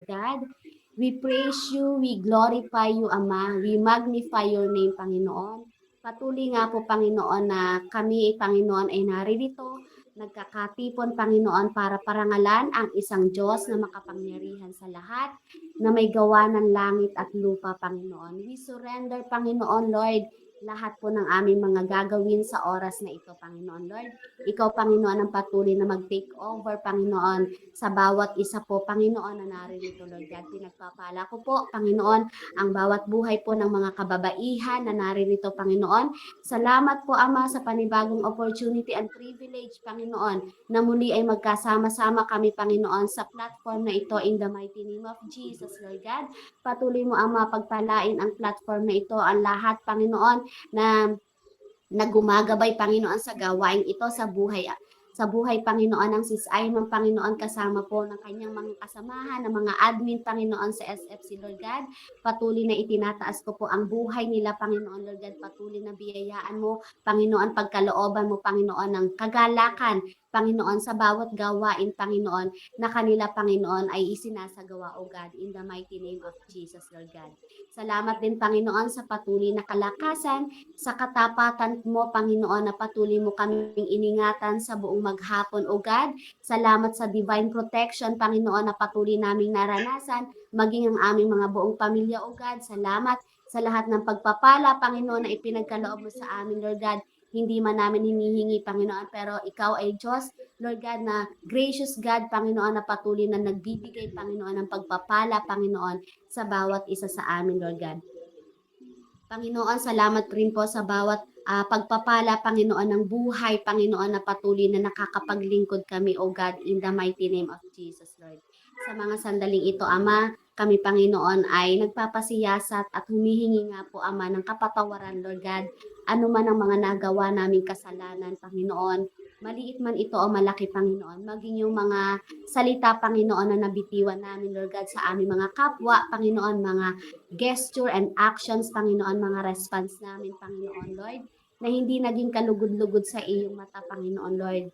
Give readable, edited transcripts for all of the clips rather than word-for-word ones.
God. We praise you, we glorify you, Ama. We magnify your name, Panginoon. Patuloy nga po, Panginoon, na kami, Panginoon, ay naririto, nagkakatipon, Panginoon, para parangalan ang isang Diyos na makapangyarihan sa lahat, na may gawa ng langit at lupa, Panginoon. We surrender, Panginoon, Lord, lahat po ng aming mga gagawin sa oras na ito, Panginoon, Lord. Ikaw, Panginoon, ang patuloy na mag-take over, Panginoon, sa bawat isa po, Panginoon, na naririto, Lord God. Pinagpapala ko po, Panginoon, ang bawat buhay po ng mga kababaihan na naririto, Panginoon. Salamat po, Ama, sa panibagong opportunity and privilege, Panginoon, na muli ay magkasama-sama kami, Panginoon, sa platform na ito in the mighty name of Jesus, Lord God. Patuloy mo, Ama, pagpalain ang platform na ito, ang lahat, Panginoon, na gumagabay, Panginoon, sa gawain ito sa buhay, Panginoon, ng Sis Ayman, Panginoon, kasama po ng kanyang mga kasamahan, ng mga admin, Panginoon, sa SFC, Lord God. Patuloy na itinataas ko po ang buhay nila, Panginoon, Lord God. Patuloy na biyayaan mo, Panginoon, pagkalooban mo, Panginoon, ng kagalakan, Panginoon, sa bawat gawain, Panginoon, na kanila, Panginoon, ay isinasagawa, O God, in the mighty name of Jesus, Lord God. Salamat din, Panginoon, sa patuloy na kalakasan, sa katapatan mo, Panginoon, na patuloy mo kaming iningatan sa buong maghapon, O God. Salamat sa divine protection, Panginoon, na patuloy naming naranasan, maging ang aming mga buong pamilya, O God. Salamat sa lahat ng pagpapala, Panginoon, na ipinagkaloob mo sa amin, Lord God. Hindi man namin hinihingi, Panginoon, pero ikaw ay Diyos, Lord God, na gracious God, Panginoon, na patuloy na nagbibigay, Panginoon, ng pagpapala, Panginoon, sa bawat isa sa amin, Lord God. Panginoon, salamat rin po sa bawat pagpapala, Panginoon, ng buhay, Panginoon, na patuloy na nakakapaglingkod kami, O God, in the mighty name of Jesus, Lord. Sa mga sandaling ito, Ama, kami, Panginoon, ay nagpapasiyasat at humihingi nga po, Ama, ng kapatawaran, Lord God. Ano man ang mga nagawa naming kasalanan, Panginoon, maliit man ito o malaki, Panginoon, maging yung mga salita, Panginoon, na nabitiwan namin, Lord God, sa aming mga kapwa, Panginoon, mga gesture and actions, Panginoon, mga response namin, Panginoon, Lord, na hindi naging kalugod-lugod sa iyong mata, Panginoon, Lord.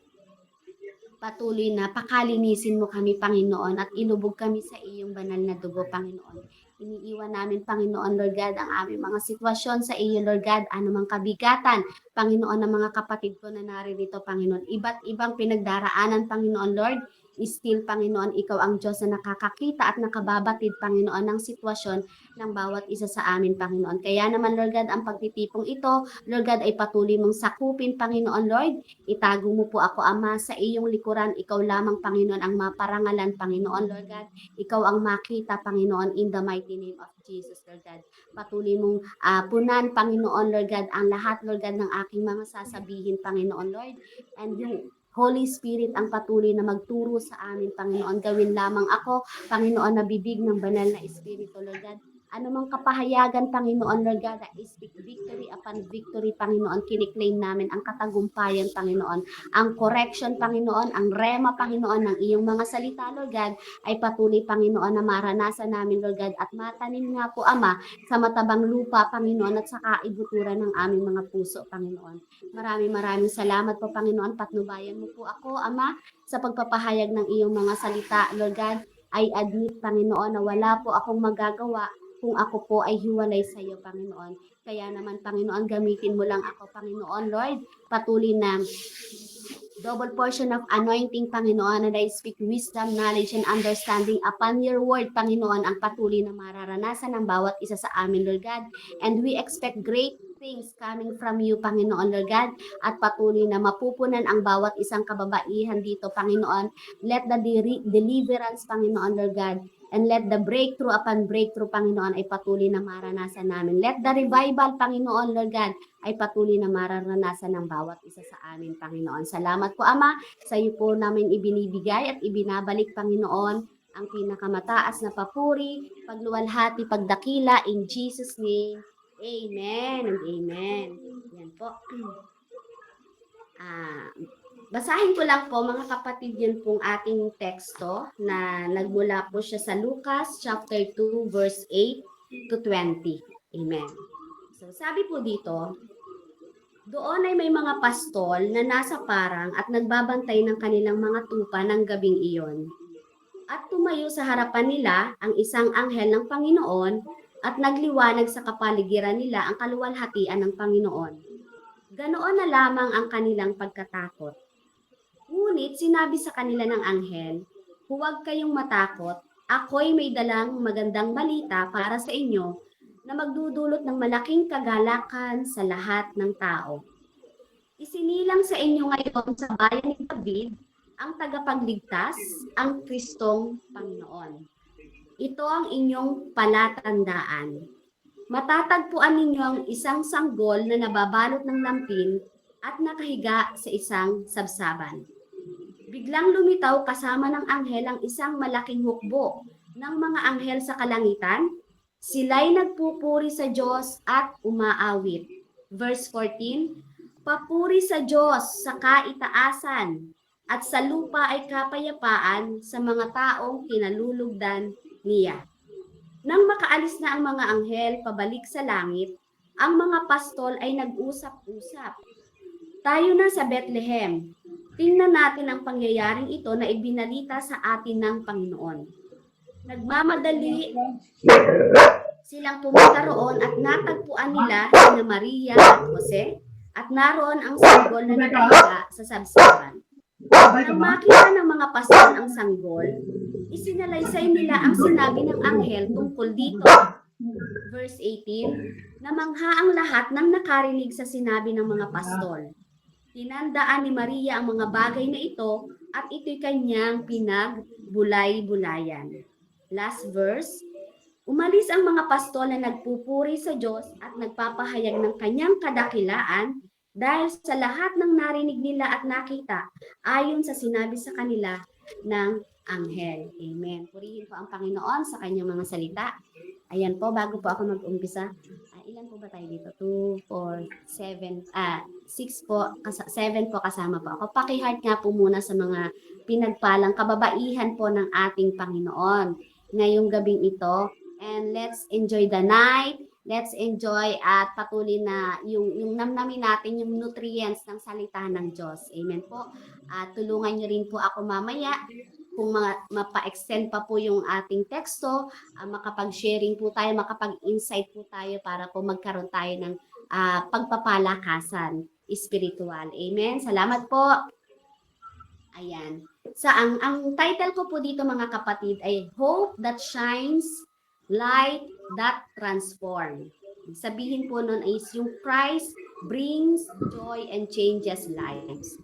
Patuloy na pakalinisin mo kami, Panginoon, at ilubog kami sa iyong banal na dugo, Panginoon. Iniiwan namin, Panginoon, Lord God, ang aming mga sitwasyon sa iyo, Lord God, anumang kabigatan, Panginoon, ng mga kapatid ko na naririto, Panginoon. Iba't ibang pinagdaraanan, Panginoon, Lord, still, Panginoon, ikaw ang Diyos na nakakakita at nakababatid, Panginoon, ng sitwasyon ng bawat isa sa amin, Panginoon. Kaya naman, Lord God, ang pagtitipong ito, Lord God, ay patuloy mong sakupin, Panginoon, Lord. Itago mo po ako, Ama, sa iyong likuran. Ikaw lamang, Panginoon, ang maparangalan, Panginoon, Lord God. Ikaw ang makita, Panginoon, in the mighty name of Jesus, Lord God. Patuloy mong punan, Panginoon, Lord God, ang lahat, Lord God, ng aking mga sasabihin, Panginoon, Lord. And yung Holy Spirit ang patuloy na magturo sa amin, Panginoon. Gawin lamang ako, Panginoon, na bibig ng banal na Espiritu, Lord God. Anumang kapahayagan, Panginoon, Lord God, I speak victory upon victory, Panginoon. Kiniklaim namin ang katagumpayan, Panginoon. Ang correction, Panginoon, ang rema, Panginoon, ng iyong mga salita, Lord God, ay patuloy, Panginoon, na maranasan namin, Lord God, at matanim nga po, Ama, sa matabang lupa, Panginoon, at sa kaibuturan ng aming mga puso, Panginoon. Maraming salamat po, Panginoon. Patnubayan mo po ako, Ama, sa pagpapahayag ng iyong mga salita, Lord God. I admit, Panginoon, na wala po akong magagawa kung ako po ay hiwalay sa iyo, Panginoon. Kaya naman, Panginoon, gamitin mo lang ako, Panginoon, Lord. Patuloy na double portion of anointing, Panginoon, and I speak wisdom, knowledge, and understanding upon your word, Panginoon, ang patuloy na mararanasan ng bawat isa sa amin, Lord God. And we expect great things coming from you, Panginoon, Lord God, at patuloy na mapupunan ang bawat isang kababaihan dito, Panginoon. Let the deliverance, Panginoon, Lord God, and let the breakthrough upon breakthrough, Panginoon, ay patuloy na maranasan namin. Let the revival, Panginoon, Lord God, ay patuloy na mararanasan ng bawat isa sa amin, Panginoon. Salamat po, Ama, sa iyo po namin ibinibigay at ibinabalik, Panginoon, ang pinakamataas na papuri, pagluwalhati, pagdakila, in Jesus' name. Amen and amen. Yan po. Basahin ko lang po, mga kapatid, yun pong ating teksto na nagmula po siya sa Lucas chapter 2 verse 8 to 20. Amen. So sabi po dito, doon ay may mga pastol na nasa parang at nagbabantay ng kanilang mga tupa ng gabing iyon. At tumayo sa harapan nila ang isang anghel ng Panginoon at nagliwanag sa kapaligiran nila ang kaluwalhatian ng Panginoon. Ganoon na lamang ang kanilang pagkatakot. Ngunit sinabi sa kanila ng anghel, "Huwag kayong matakot, ako'y may dalang magandang balita para sa inyo na magdudulot ng malaking kagalakan sa lahat ng tao. Isinilang sa inyo ngayon sa bayan ni David ang tagapagligtas, ang Kristong Panginoon. Ito ang inyong palatandaan. Matatagpuan ninyo ang isang sanggol na nababalot ng lampin at nakahiga sa isang sabsaban." Biglang lumitaw kasama ng anghel ang isang malaking hukbo ng mga anghel sa kalangitan. Sila'y nagpupuri sa Diyos at umaawit. Verse 14, "Papuri sa Diyos sa kaitaasan at sa lupa ay kapayapaan sa mga taong kinalulugdan niya." Nang makaalis na ang mga anghel pabalik sa langit, ang mga pastol ay nag-usap-usap. "Tayo na sa Bethlehem. Tingnan natin ang pangyayaring ito na ibinalita sa atin ng Panginoon." Nagmamadali silang pumunta roon at natagpuan nila sina Maria at Jose at naroon ang sanggol na nakahiga sa sabsaban. Nang makita ng mga pastol ang sanggol, isinalaysay nila ang sinabi ng anghel tungkol dito. Verse 18, namangha ang lahat ng nakarinig sa sinabi ng mga pastol. Tinandaan ni Maria ang mga bagay na ito at ito'y kanyang pinagbulay-bulayan. Last verse, umalis ang mga pastol na nagpupuri sa Diyos at nagpapahayag ng kanyang kadakilaan dahil sa lahat ng narinig nila at nakita ayon sa sinabi sa kanila ng anghel. Amen. Purihin po ang Panginoon sa kanyang mga salita. Ayan po, bago po ako mag-umpisa, ilan po ba tayo dito? 2, 4, 7, 6 po, 7 po kasama po ako. Paki-heart nga po muna sa mga pinagpalang kababaihan po ng ating Panginoon ngayong gabing ito. And let's enjoy the night. Let's enjoy at patuloy na yung namnamin natin yung nutrients ng salita ng Diyos. Amen po. At tulungan niyo rin po ako mamaya kung mapa-extend pa po yung ating teksto, makapag-sharing po tayo, makapag-insight po tayo para po magkaroon tayo ng pagpapalakasan spiritual. Amen. Salamat po. Ayan. Ang title ko po dito mga kapatid ay Hope That Shines, Light That Transforms. Sabihin po nun is yung Christ brings joy and changes lives.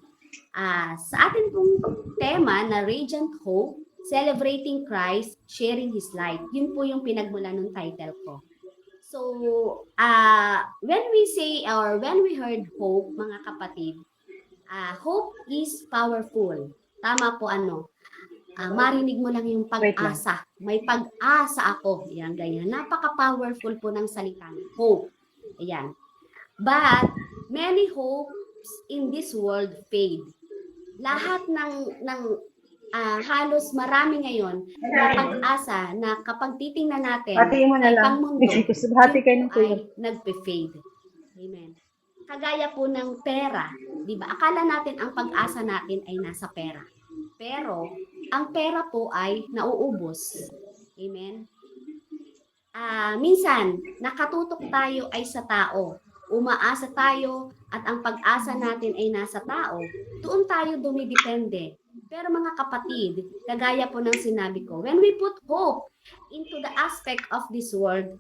Sa atin pong tema na Radiant Hope, Celebrating Christ, Sharing His Light. Yun po yung pinagmula ng title ko. So, when we say or when we heard hope, mga kapatid, hope is powerful. Tama po marinig mo lang yung pag-asa. May pag-asa ako. Yan, ganyan. Napaka-powerful po ng salitang hope. Ayan. But, many hopes in this world fade. Lahat ng halos marami ngayon na pag-asa na kapag titingnan natin ay pangmundo, ay nagpe-fade. Amen. Kagaya po ng pera, di ba? Akala natin ang pag-asa natin ay nasa pera. Pero, ang pera po ay nauubos. Amen. Minsan, nakatutok tayo ay sa tao. Umaasa tayo at ang pag-asa natin ay nasa tao. Doon tayo dumidepende. Pero mga kapatid, kagaya po ng sinabi ko, when we put hope into the aspect of this world,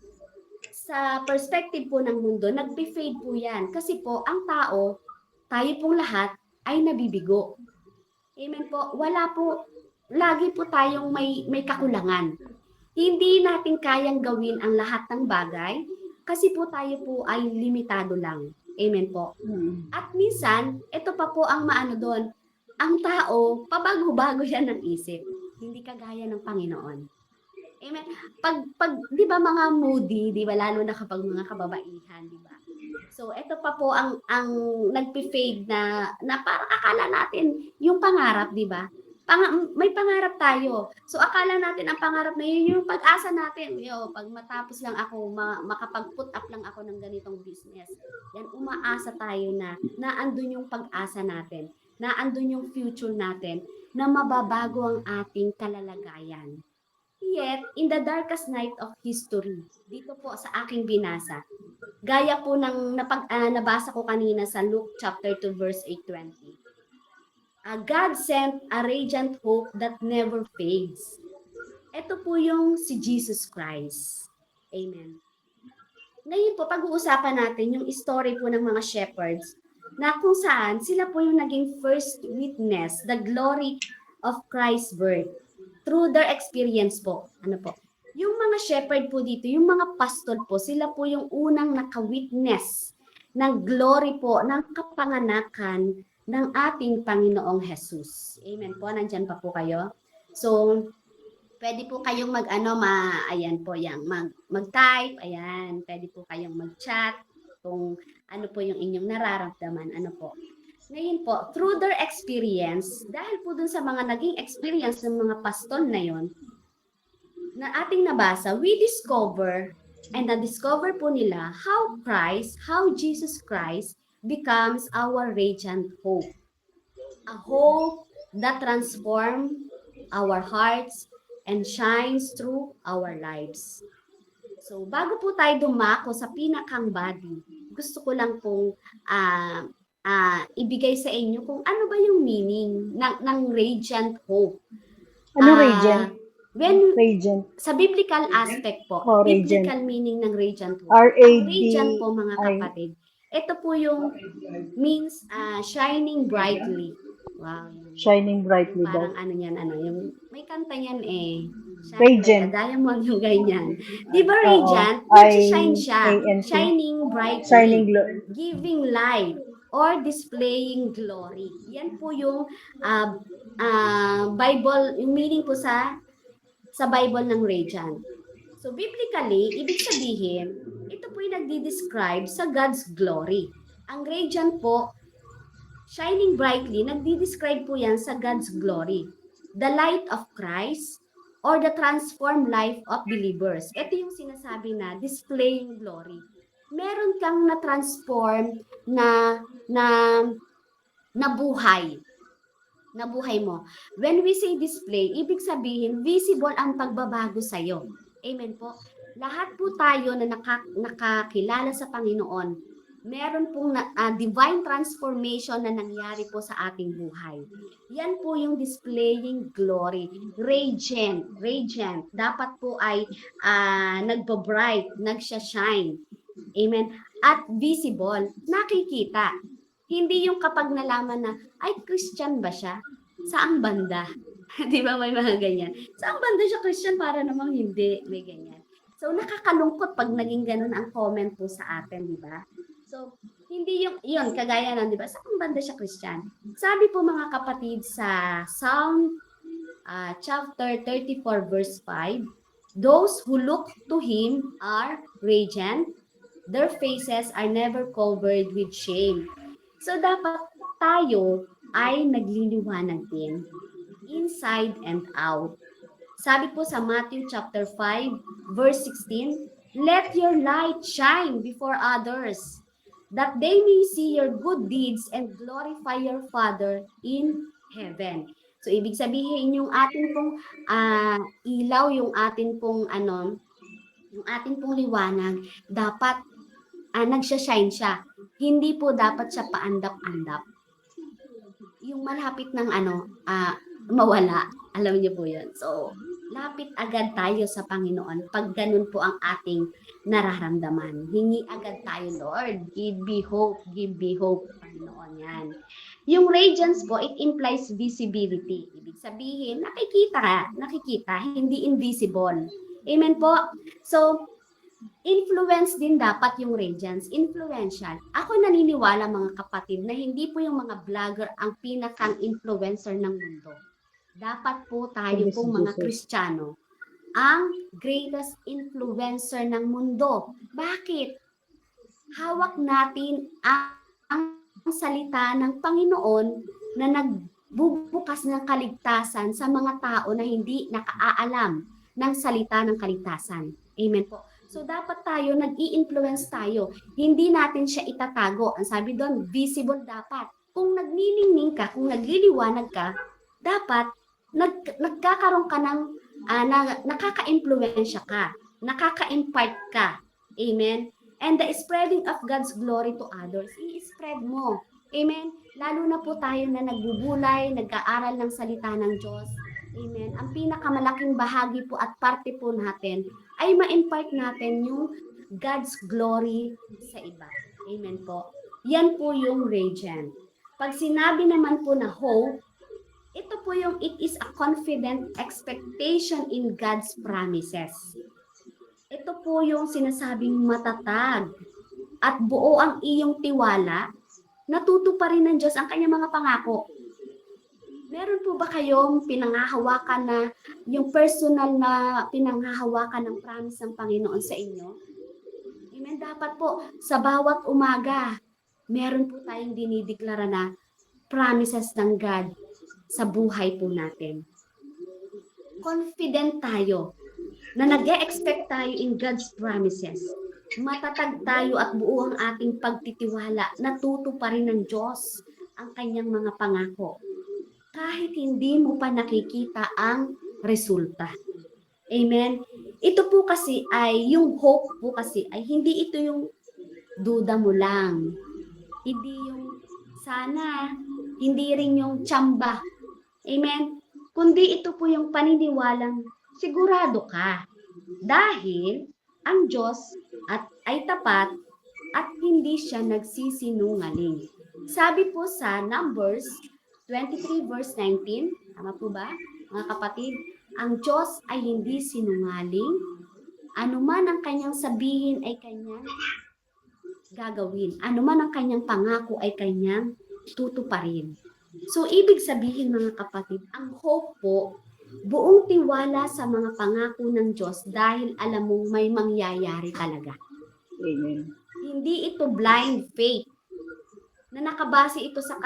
sa perspective po ng mundo, nagpe-fade po yan. Kasi po, ang tao, tayo pong lahat, ay nabibigo. Amen po. Wala po, lagi po tayong may kakulangan. Hindi natin kayang gawin ang lahat ng bagay kasi po tayo po ay limitado lang. Amen po. At minsan, ito pa po ang maano doon, ang tao, pabago-bago yan ng isip. Hindi kagaya ng Panginoon. Amen. Pag di ba mga moody, di ba, lalo na kapag mga kababaihan, di ba? So, ito pa po ang nagpe-fade na parang akala natin yung pangarap, di ba? May pangarap tayo. So, akala natin ang pangarap na yun, yung pag-asa natin. Pag matapos lang ako, makapag-put up lang ako ng ganitong business. Yan, umaasa tayo na andun yung pag-asa natin. na andun yung future natin na mababago ang ating kalalagayan. Yet, in the darkest night of history, dito po sa aking binasa, gaya po ng nabasa ko kanina sa Luke chapter 2 verse 8:20. God sent a radiant hope that never fades. Ito po yung si Jesus Christ. Amen. Ngayon po, pag-uusapan natin yung story po ng mga shepherds na kung saan sila po yung naging first witness, the glory of Christ's birth through their experience po. Ano po? Yung mga shepherd po dito, yung mga pastor po, sila po yung unang naka-witness ng glory po, ng kapanganakan ng ating Panginoong Jesus. Amen po, nandyan pa po kayo. So, pwede po kayong ayan po, mag-type, ayan, pwede po kayong mag-chat kung ano po yung inyong nararamdaman, ano po. Ngayon po, through their experience, dahil po dun sa mga naging experience ng mga pastor na yon, na ating nabasa, we discover, and na-discover po nila how Jesus Christ becomes our radiant hope. A hope that transforms our hearts and shines through our lives. So, bago po tayo dumako sa pinakang body, gusto ko lang pong ibigay sa inyo kung ano ba yung meaning ng radiant hope. Ano radiant? Radiant. Sa biblical aspect po, biblical meaning ng radiant hope. R-A-D-I. Ang radiant po mga kapatid, ito po yung means shining brightly. Wow. Shining brightly daw. Parang yung may kanta niyan eh. Radiant. Diamond yung ganyan. Di ba radiant? Nag-shine siya. Shining brightly. Shining giving light or displaying glory. Yan po yung Bible, yung meaning po sa Bible ng radiant. So biblically, ibig sabihin, ito po yung nagdi-describe sa God's glory. Ang radiant po, shining brightly, nagdi-describe po yan sa God's glory. The light of Christ or the transformed life of believers. Ito yung sinasabi na displaying glory. Meron kang na-transform na buhay. Na buhay mo. When we say display, ibig sabihin, visible ang pagbabago sa'yo. Amen po. Lahat po tayo na nakakilala sa Panginoon, meron pong divine transformation na nangyari po sa ating buhay. Yan po yung displaying glory. Radiant. Dapat po ay nagbo-bright, nagsha-shine. Amen. At visible, nakikita. Hindi yung kapag nalaman na, ay, Christian ba siya? Saang banda? Di ba may mga ganyan? Saang banda siya Christian? Para namang hindi. May ganyan. So, nakakalungkot pag naging ganun ang comment po sa atin, di ba? So, hindi yun, kagaya ng, di ba? Saang banda siya Christian? Sabi po mga kapatid sa Psalm chapter 34 verse 5, those who look to Him are radiant, their faces are never covered with shame. So, dapat tayo ay nagliliwanag din, inside and out. Sabi po sa Matthew chapter 5, verse 16, let your light shine before others, that they may see your good deeds and glorify your Father in heaven. So, ibig sabihin, yung ating pong ilaw, yung ating pong liwanag, dapat nagsha-shine siya. Hindi po dapat siya paandap-andap. Yung malapit ng mawala. Alam niyo po yun. So, lapit agad tayo sa Panginoon pag ganun po ang ating nararamdaman. Hingi agad tayo, Lord. Give me hope, Panginoon yan. Yung radiance po, it implies visibility. Ibig sabihin, nakikita, hindi invisible. Amen po? So, influence din dapat yung radiance, influential. Ako naniniwala mga kapatid na hindi po yung mga vlogger ang pinakang influencer ng mundo. Dapat po tayo pong mga Kristiyano ang greatest influencer ng mundo. Bakit? Hawak natin ang salita ng Panginoon na nagbubukas ng kaligtasan sa mga tao na hindi nakaalam ng salita ng kaligtasan. Amen po. So, dapat tayo, nag-i-influence tayo. Hindi natin siya itatago. Ang sabi doon, visible dapat. kung nagniningning ka, kung nagliliwanag ka, dapat nagkakaroon ka ng nakaka-impluwensya ka, nakaka-impart ka. Amen? And the spreading of God's glory to others, i-spread mo. Amen? Lalo na po tayo na nagbubulay, nag-aaral ng salita ng Diyos. Amen? Ang pinakamalaking bahagi po at parte po natin ay ma-impart natin yung God's glory sa iba. Amen po. Yan po yung radiant. Pag sinabi naman po na hope, ito po yung it is a confident expectation in God's promises. Ito po yung sinasabing matatag at buo ang iyong tiwala, natutuparin ng Diyos ang kanyang mga pangako. Meron po ba kayong pinanghahawakan na yung personal na pinanghahawakan ng promise ng Panginoon sa inyo? Amen. Dapat po sa bawat umaga, meron po tayong dinideklara na promises ng God sa buhay po natin. Confident tayo na nag-e-expect tayo in God's promises. Matatag tayo at buo ang ating pagtitiwala na tutuparin ng Diyos ang kanyang mga pangako. Kahit hindi mo pa nakikita ang resulta. Amen? Ito po kasi ay, yung hope po kasi ay hindi ito yung duda mo lang. Hindi yung sana, hindi rin yung tsamba. Amen? Kundi ito po yung paniniwalang sigurado ka. Dahil ang Diyos ay tapat at hindi siya nagsisinungaling. Sabi po sa Numbers 23 verse 19, tama po ba, mga kapatid? Ang Diyos ay hindi sinungaling. Anuman ang kanyang sabihin ay kanyang gagawin. Anuman ang kanyang pangako ay kanyang tutuparin. So, ibig sabihin mga kapatid, ang hope po, buong tiwala sa mga pangako ng Diyos dahil alam mong may mangyayari talaga. Amen. Hindi ito blind faith na nakabase ito sa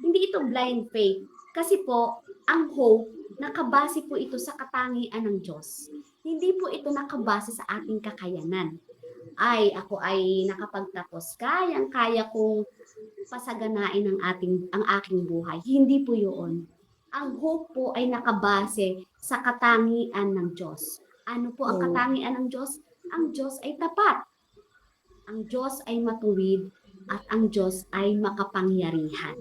hindi ito blind faith kasi po ang hope nakabase po ito sa katangian ng Diyos. Hindi po ito nakabase sa ating kakayanan. Ako ay nakapagtapos, kaya kong pasaganain ang aking buhay. Hindi po 'yun. Ang hope po ay nakabase sa katangian ng Diyos. Ano po ang katangian ng Diyos? Ang Diyos ay tapat. Ang Diyos ay matuwid at ang Diyos ay makapangyarihan.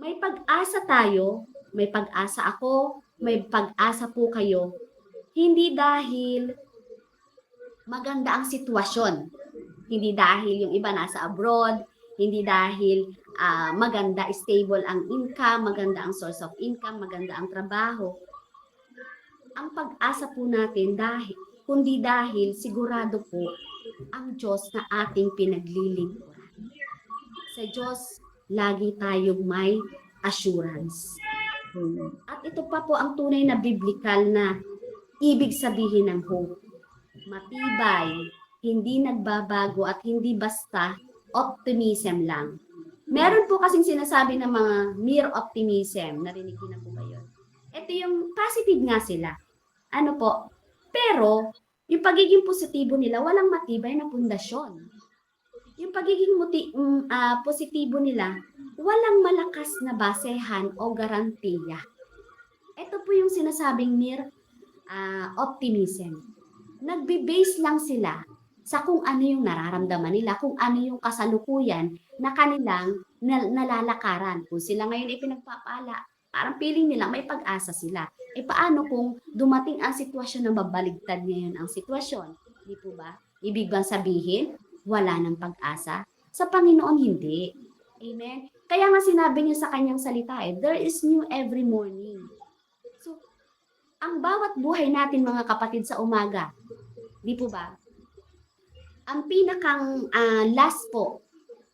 May pag-asa tayo, may pag-asa ako, may pag-asa po kayo. Hindi dahil maganda ang sitwasyon. Hindi dahil yung iba nasa abroad, hindi dahil maganda, stable ang income, maganda ang source of income, maganda ang trabaho. Ang pag-asa po natin kundi dahil sigurado po ang Diyos na ating pinaglilingkuran. Sa Diyos, lagi tayong may assurance. At ito pa po ang tunay na biblical na ibig sabihin ng hope. Matibay, hindi nagbabago at hindi basta optimism lang. Meron po kasing sinasabi ng mga mere optimism. Narinig niyo na po ba yun? Ito yung positive nga sila. Ano po? Pero, yung pagiging positibo nila, walang matibay na pundasyon. Yung pagiging positibo nila, walang malakas na basehan o garantiya. Ito po yung sinasabing mere optimism. Nagbe-base lang sila sa kung ano yung nararamdaman nila, kung ano yung kasalukuyan na kanilang nalalakaran. Kung sila ngayon ay pinagpapala, parang feeling nila may pag-asa sila. Paano kung dumating ang sitwasyon na mabaligtad ngayon ang sitwasyon? Di po ba? Ibig bang sabihin, wala ng pag-asa? Sa Panginoon, hindi. Amen? Kaya nga sinabi niya sa kanyang salita, there is new every morning. So, ang bawat buhay natin mga kapatid sa umaga, di po ba? Ang pinakang last po,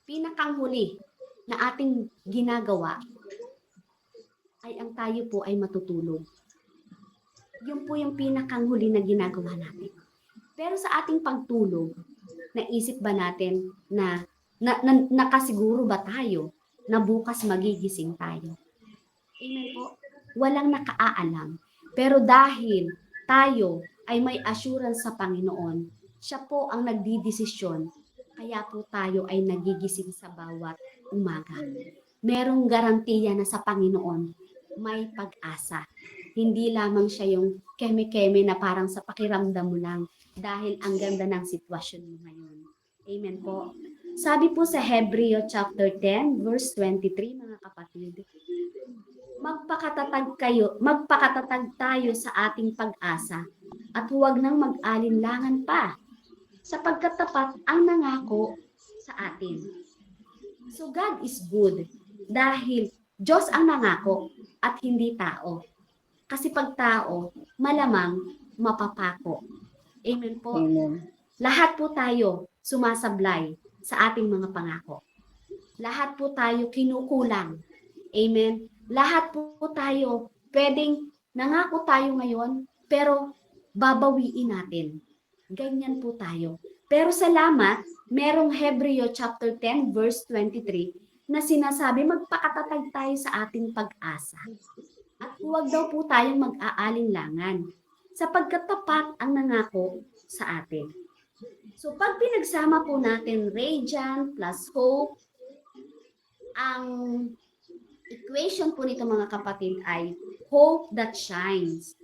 pinakang huli na ating ginagawa ay ang tayo po ay matutulog. Yun po yung pinakang huli na ginagawa natin. Pero sa ating pagtulog, naisip ba natin na nakasiguro ba tayo na bukas magigising tayo? Amen po. Walang nakaalam. Pero dahil tayo ay may assurance sa Panginoon, siya po ang nagdidesisyon, kaya po tayo ay nagigising sa bawat umaga. Merong garantiya na sa Panginoon may pag-asa. Hindi lamang siya yung keme-keme na parang sa pakiramdam mo lang dahil ang ganda ng sitwasyon mo ngayon. Amen po. Sabi po sa Hebreo chapter 10 verse 23 mga kapatid, magpakatatag tayo sa ating pag-asa at huwag nang mag-alinlangan pa sapagkat tapat ang nangako sa atin. So God is good dahil Diyos ang nangako at hindi tao. Kasi pag tao, malamang mapapako. Amen po. Amen. Lahat po tayo sumasablay sa ating mga pangako. Lahat po tayo kinukulang. Amen. Lahat po tayo pwedeng nangako tayo ngayon pero babawiin natin. Ganyan po tayo. Pero salamat, merong Hebreo chapter 10 verse 23 na sinasabi magpakatatag tayo sa ating pag-asa. At huwag daw po tayong mag-aalinlangan sapagkat tapat ang nangako sa atin. So pag pinagsama po natin radiant plus hope, ang equation po nito mga kapatid ay hope that shines.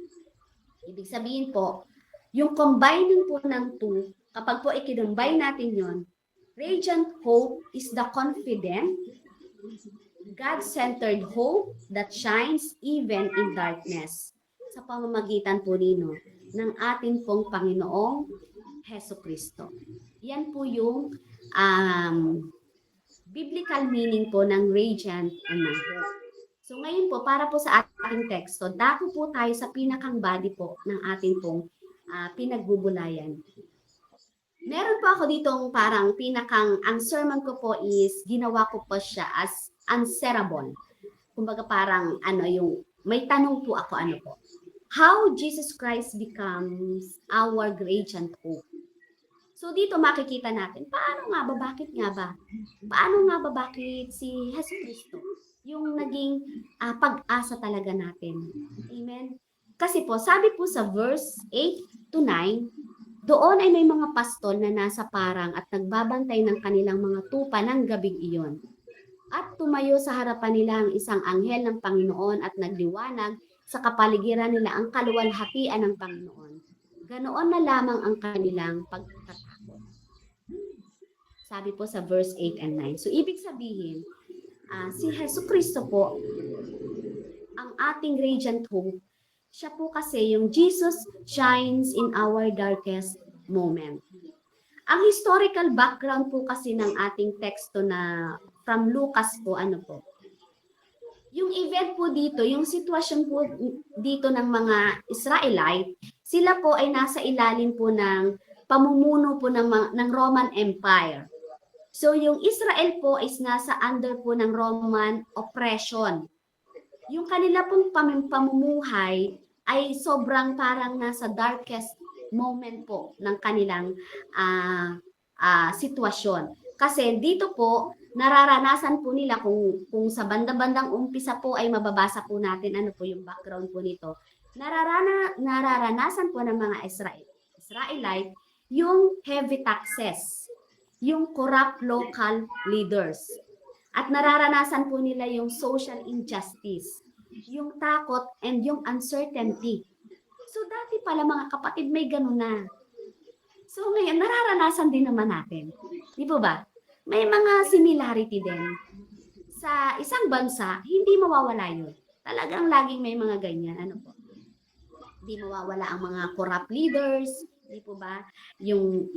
Ibig sabihin po, yung combining po ng two, kapag po ikinumbine natin yon, radiant hope is the confident, God-centered hope that shines even in darkness. Sa pamamagitan po nino ng ating pong Panginoong Heso Kristo. Yan po yung biblical meaning po ng radiant and ng hope. So ngayon po, para po sa ating teksto, dako po tayo sa pinakang body po ng ating pong pinagbubulayan. Meron po ako ditong parang ang sermon ko po is, ginawa ko po siya as answerable. Kumbaga parang yung, may tanong po ako po. How Jesus Christ becomes our radiant hope. So dito makikita natin, bakit nga ba, bakit si Hesus Kristo yung naging pag-asa talaga natin. Amen? Kasi po, sabi po sa verse 8 to 9, doon ay may mga pastol na nasa parang at nagbabantay ng kanilang mga tupa ng gabing iyon. At tumayo sa harapan nila ang isang anghel ng Panginoon at nagliwanag sa kapaligiran nila ang kaluwalhatian ng Panginoon. Ganoon na lamang ang kanilang pagtatakot. Sabi po sa verse 8 and 9. So, ibig sabihin, si Hesus Kristo po, ang ating radiant hope, siya po kasi yung Jesus shines in our darkest moment. Ang historical background po kasi ng ating teksto na from Lucas po, yung event po dito, yung sitwasyon po dito ng mga Israelite, sila po ay nasa ilalim po ng pamumuno po ng Roman Empire. So yung Israel po is nasa under po ng Roman oppression. Yung kanila pong pamumuhay ay sobrang parang nasa darkest moment po ng kanilang sitwasyon. Kasi dito po, nararanasan po nila kung sa banda-bandang umpisa po ay mababasa po natin ano po yung background po nito. Nararanasan po ng mga Israelite yung heavy taxes, yung corrupt local leaders. At nararanasan po nila yung social injustice, yung takot and yung uncertainty. So dati pala mga kapatid may ganun na. So ngayon nararanasan din naman natin. Di po ba? May mga similarity din. Sa isang bansa, hindi mawawala yun. Talagang laging may mga ganyan. Hindi mawawala ang mga corrupt leaders, di po ba? Yung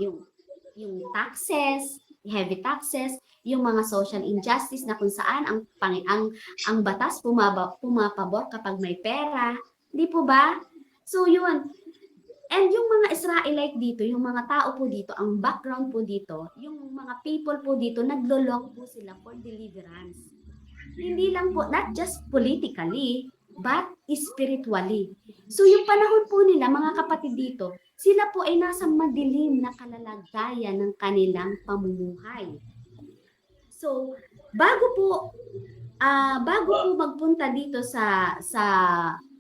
taxes, heavy taxes, yung mga social injustice na kung saan ang batas pumapabor kapag may pera, di po ba? So yun. And yung mga Israelite dito, yung mga tao po dito, ang background po dito, yung mga people po dito, naglolong po sila for deliverance. Hindi lang po, not just politically, but spiritually. So yung panahon po nila, mga kapatid dito, sila po ay nasa madilim na kalalagayan ng kanilang pamumuhay. So, bago po magpunta dito sa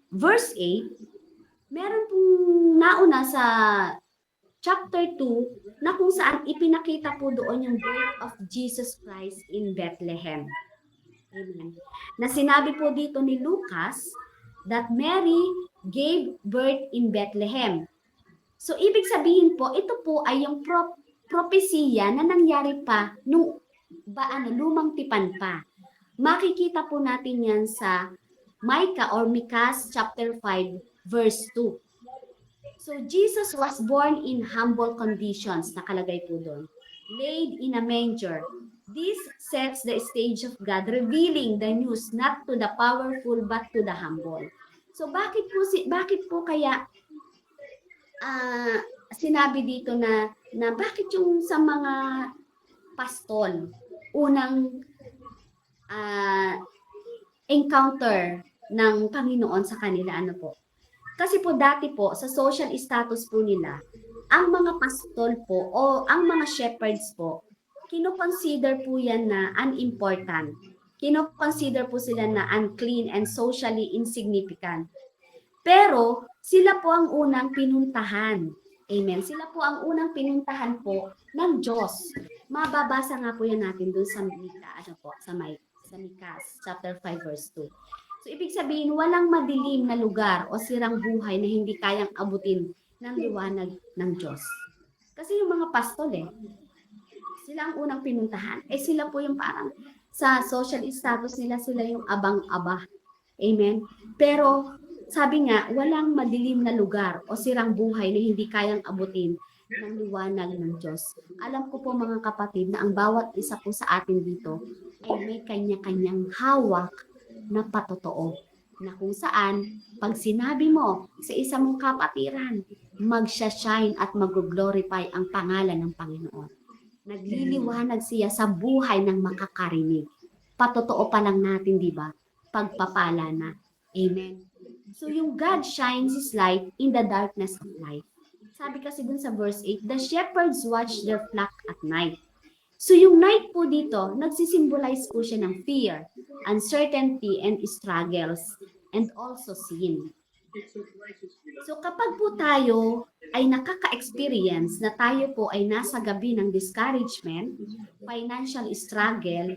verse 8, meron pong nauna sa chapter 2, na kung saan ipinakita po doon yung birth of Jesus Christ in Bethlehem. Amen. Na sinabi po dito ni Lucas that Mary gave birth in Bethlehem. So, ibig sabihin po, ito po ay yung propesiya na nangyari pa nung lumang tipan pa. Makikita po natin yan sa Micah or Micah's chapter 5 verse 2. So Jesus was born in humble conditions, nakalagay po doon. Laid in a manger. This sets the stage of God, revealing the news not to the powerful but to the humble. So bakit po kaya sinabi dito na bakit yung sa mga pastol unang encounter ng Panginoon sa kanila, ano po? Kasi po dati po, sa social status po nila, ang mga pastol po o ang mga shepherds po, kino-consider po yan na unimportant. Kino-consider po sila na unclean and socially insignificant. Pero sila po ang unang pinuntahan. Amen. Sila po ang unang pinuntahan po ng Diyos. Mababasa nga po yan natin doon sa Micah, chapter 5 verse 2. So, ibig sabihin, walang madilim na lugar o sirang buhay na hindi kayang abutin ng liwanag ng Diyos. Kasi yung mga pastol sila ang unang pinuntahan. Sila po yung parang sa social status nila, sila yung abang-aba. Amen? Pero, sabi nga, walang madilim na lugar o sirang buhay na hindi kayang abutin ng liwanag ng Diyos. Alam ko po mga kapatid na ang bawat isa po sa atin dito ay may kanya-kanyang hawak na patotoo, na kung saan, pag sinabi mo sa isa mong kapatiran, magsha-shine at mag-glorify ang pangalan ng Panginoon. Nagliliwanag siya sa buhay ng makakarinig. Patotoo pa lang natin, di ba? Pagpapala na. Amen. So yung God shines His light in the darkness of life. Sabi kasi dun sa verse 8, the shepherds watch their flock at night. So yung night po dito, nagsisimbolize po siya ng fear, uncertainty, and struggles, and also sin. So kapag po tayo ay nakaka-experience na tayo po ay nasa gabi ng discouragement, financial struggle,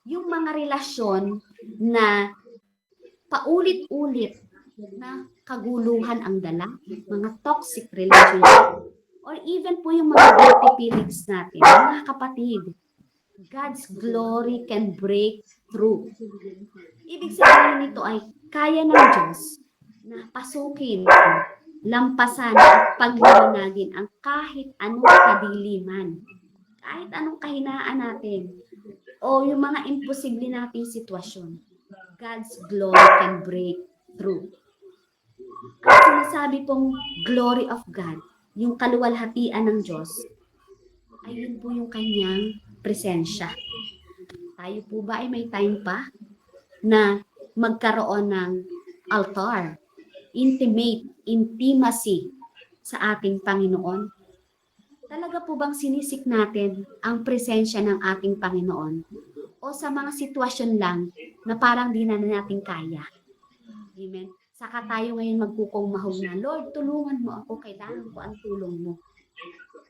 yung mga relasyon na paulit-ulit na kaguluhan ang dala, mga toxic relationship, or even po yung mga dirty feelings natin, mga kapatid, God's glory can break through. Ibig sabihin nito ay kaya ng Diyos na pasukin, lampasan at pagliwanagin ang kahit anong kadiliman, kahit anong kahinaan natin, o yung mga imposible nating sitwasyon. God's glory can break through. Ang sinasabi pong glory of God, yung kaluwalhatian ng Diyos, ay yun po yung kanyang presensya. Tayo po ba ay may time pa na magkaroon ng altar, intimacy sa ating Panginoon? Talaga po bang sinisik natin ang presensya ng ating Panginoon? O sa mga sitwasyon lang na parang di na natin kaya? Amen. Saka tayo ngayon magkukumahog na, Lord, tulungan mo ako, kailangan ko ang tulong mo.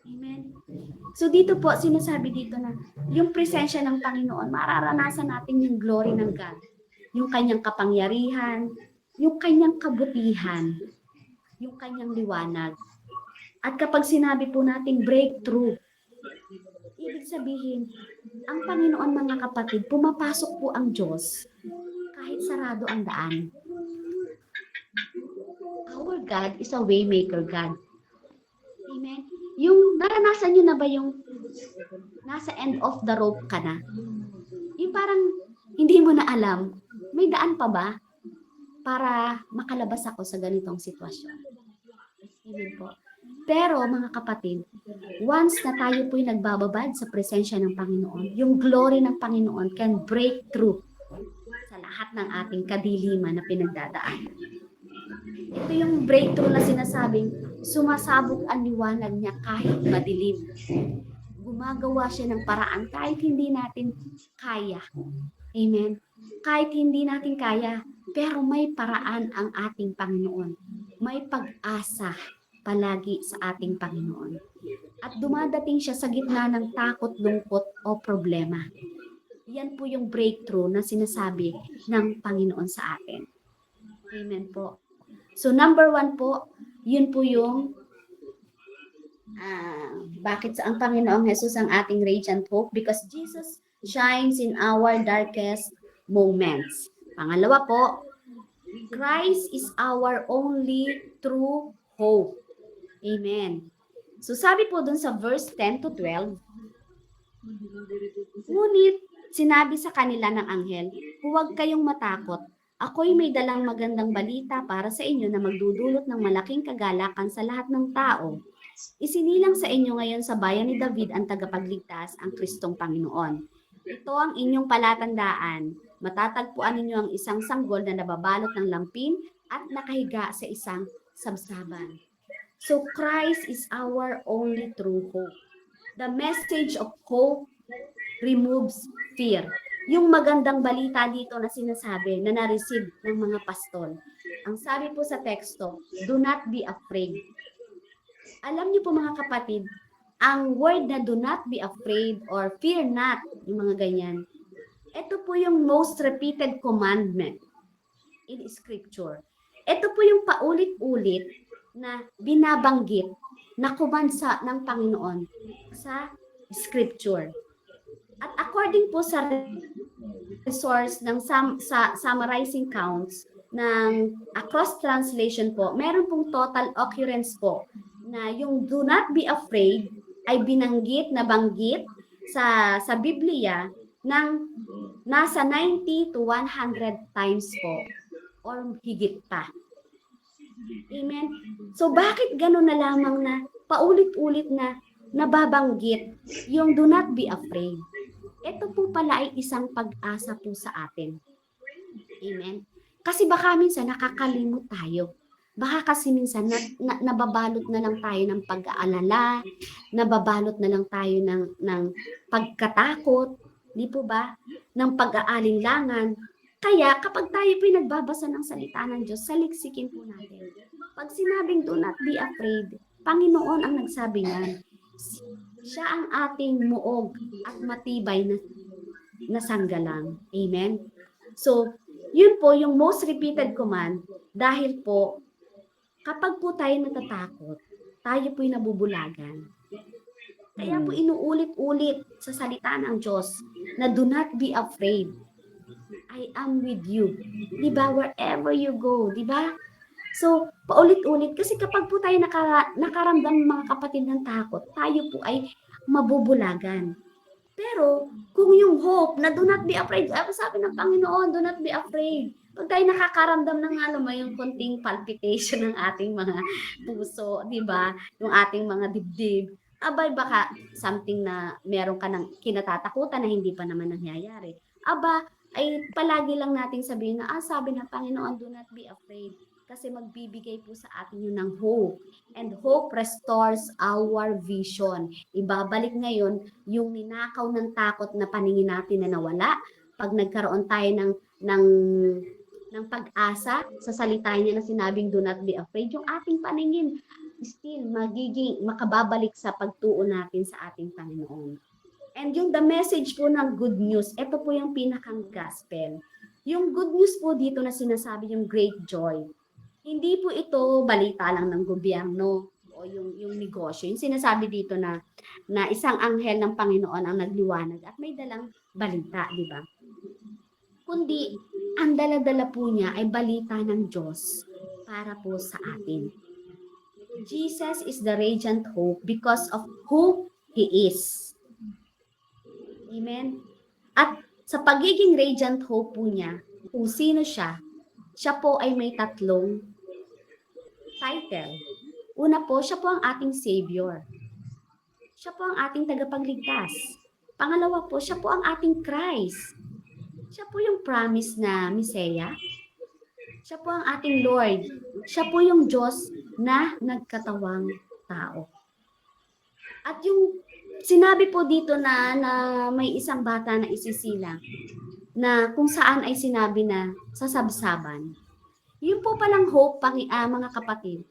Amen. So dito po, sinasabi dito na yung presensya ng Panginoon, mararanasan natin yung glory ng God. Yung kanyang kapangyarihan, yung kanyang kabutihan, yung kanyang liwanag. At kapag sinabi po natin breakthrough, ibig sabihin, ang Panginoon mga kapatid, pumapasok po ang Diyos kahit sarado ang daan. Our God is a waymaker God. Amen. Yung naranasan nyo na ba yung nasa end of the rope ka na? Yung parang hindi mo na alam, may daan pa ba para makalabas ako sa ganitong sitwasyon? Amen po. Pero mga kapatid, once na tayo po'y nagbababad sa presensya ng Panginoon, yung glory ng Panginoon can break through sa lahat ng ating kadiliman na pinagdadaan. Ito yung breakthrough na sinasabing sumasabog ang liwanag niya kahit madilim. Gumagawa siya ng paraan kahit hindi natin kaya. Amen. Kahit hindi natin kaya, pero may paraan ang ating Panginoon. May pag-asa. palagi sa ating Panginoon. At dumadating siya sa gitna ng takot, lungkot o problema. Yan po yung breakthrough na sinasabi ng Panginoon sa atin. Amen po. So number 1 po, yun po yung bakit ang Panginoong Jesus ang ating radiant hope? Because Jesus shines in our darkest moments. Pangalawa po, Christ is our only true hope. Amen. So sabi po dun sa verse 10 to 12, ngunit sinabi sa kanila ng anghel, huwag kayong matakot. Ako'y may dalang magandang balita para sa inyo na magdudulot ng malaking kagalakan sa lahat ng tao. Isinilang sa inyo ngayon sa bayan ni David ang tagapagligtas, ang Kristong Panginoon. Ito ang inyong palatandaan. Matatagpuan ninyo ang isang sanggol na nababalot ng lampin at nakahiga sa isang sabsaban. So Christ is our only true hope. The message of hope removes fear. Yung magandang balita dito na sinasabi na na-receive ng mga pastol. Ang sabi po sa teksto, do not be afraid. Alam niyo po mga kapatid, ang word na do not be afraid or fear not, yung mga ganyan, ito po yung most repeated commandment in Scripture. Ito po yung paulit-ulit na binabanggit na command ng Panginoon sa Scripture. At according po sa resource ng summarizing counts ng across translation po, meron pong total occurrence po na yung do not be afraid ay nabanggit sa Biblia ng nasa 90 to 100 times po or higit pa. Amen. So bakit gano'n na lamang na paulit-ulit na nababanggit yung do not be afraid? Ito po pala ay isang pag-asa po sa atin. Amen. Kasi baka minsan nakakalimot tayo. Baka kasi minsan nababalot na lang tayo ng pag-aalala, nababalot na lang tayo ng pagkatakot, di po ba? Ng pag-aalinlangan. Kaya kapag tayo po nagbabasa ng salita ng Diyos, saliksikin po natin. Pag sinabing do not be afraid, Panginoon ang nagsabi niyan. Siya ang ating muog at matibay na sanggalang. Amen? So, yun po yung most repeated command dahil po kapag po tayo natatakot, tayo po'y nabubulagan. Kaya po inuulit-ulit sa salita ng Diyos na do not be afraid. I am with you. Diba? Wherever you go. Diba? So, paulit-ulit. Kasi kapag po tayo nakaramdam mga kapatid ng takot, tayo po ay mabubulagan. Pero, kung yung hope na do not be afraid, sabi ng Panginoon, do not be afraid. Pag tayo nakakaramdam ng yung konting palpitation ng ating mga puso, di ba? Yung ating mga dibdib, abay baka something na meron ka ng kinatatakutan na hindi pa naman nangyayari. Aba, ay palagi lang nating sabihin na, sabi ng Panginoon, do not be afraid. Kasi magbibigay po sa atin yun ng hope. And hope restores our vision. Ibabalik ngayon yung ninakaw ng takot na paningin natin na nawala. Pag nagkaroon tayo ng pag-asa sa salita niya na sinabing do not be afraid, yung ating paningin still makababalik sa pagtuon natin sa ating Panginoon. And yung the message po ng good news, ito po yung pinakang gospel. Yung good news po dito na sinasabi yung great joy. Hindi po ito balita lang ng gobyerno o yung negosyo. Yung sinasabi dito na isang anghel ng Panginoon ang nagliwanag at may dalang balita, di ba? Kundi ang dala-dala po niya ay balita ng Diyos para po sa atin. Jesus is the radiant hope because of who He is. Amen? At sa pagiging radiant hope po niya, kung sino siya po ay may tatlong title. Una po, siya po ang ating Savior. Siya po ang ating tagapagligtas. Pangalawa po, siya po ang ating Christ. Siya po yung promise na Messiah. Siya po ang ating Lord. Siya po yung Diyos na nagkatawang tao. At yung sinabi po dito na may isang bata na isisilang na kung saan ay sinabi na sa sabsaban. Yun po palang hope, mga kapatid,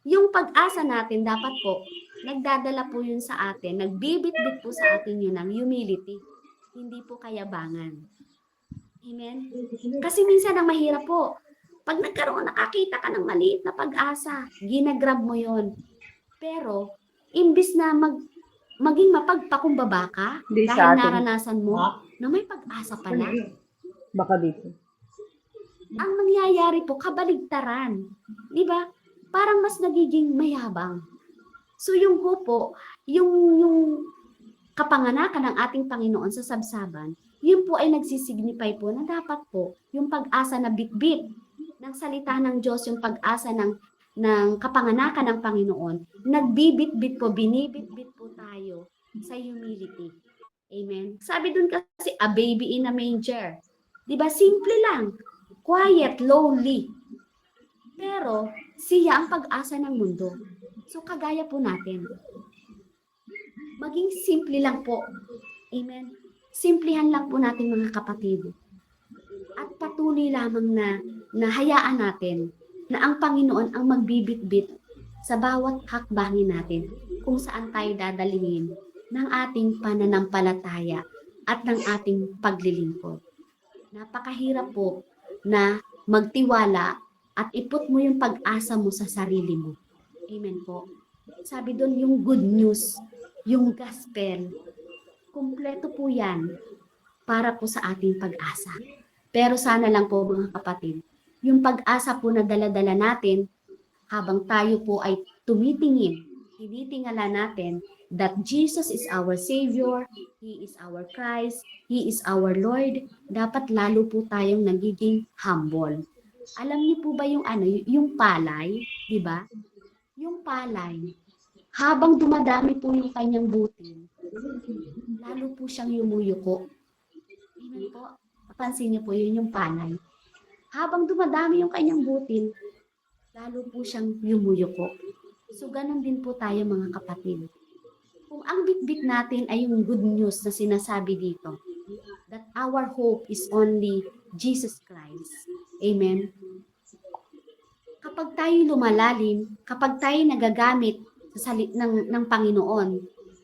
yung pag-asa natin dapat po, nagdadala po yun sa atin, nagbibit-bit po sa atin yun ng humility, hindi po kayabangan. Amen? Kasi minsan ang mahirap po, pag nakakita ka ng maliit na pag-asa, ginagrab mo yon. Pero, imbis na maging mapagpakumbaba ka, Hindi dahil sa atin. naranasan mo na may pag-asa pala, Baka dito. ang nangyayari po, kabaligtaran. Di ba? Parang mas nagiging mayabang. So yung hope po, yung kapanganakan ng ating Panginoon sa sabsaban, yun po ay nagsisignify po na dapat po yung pag-asa na bitbit ng salita ng Diyos, yung pag-asa ng kapanganakan ng Panginoon, nagbibit-bit po, binibit-bit po tayo sa humility. Amen. Sabi dun kasi, a baby in a manger. Di ba? Simple lang. Quiet, lowly. Pero, siya ang pag-asa ng mundo. So, kagaya po natin. Maging simple lang po. Amen. Simplihan lang po natin mga kapatid. At patuloy lamang na hayaan natin na ang Panginoon ang magbibit-bit sa bawat hakbangin natin kung saan tayo dadalhin ng ating pananampalataya at ng ating paglilingkod. Napakahirap po na magtiwala at iput mo yung pag-asa mo sa sarili mo. Amen po. Sabi doon yung good news, yung gospel, kumpleto po yan para po sa ating pag-asa. Pero sana lang po mga kapatid, yung pag-asa po na dala-dala natin habang tayo po ay tumitingin, tinitingala natin that Jesus is our Savior, He is our Christ, He is our Lord, dapat lalo po tayong nagiging humble. Alam niyo po ba yung palay, di ba? Yung palay, habang dumadami po yung kanyang butil, lalo po siyang yumuyuko. Amen po. Papansin niyo po yun yung palay. Habang dumadami yung kanyang butil, lalo po siyang yumuyuko. So, ganun din po tayo mga kapatid. Kung ang bitbit natin ay yung good news na sinasabi dito, that our hope is only Jesus Christ. Amen. Kapag tayo lumalalim, kapag tayo nagagamit sa ng Panginoon,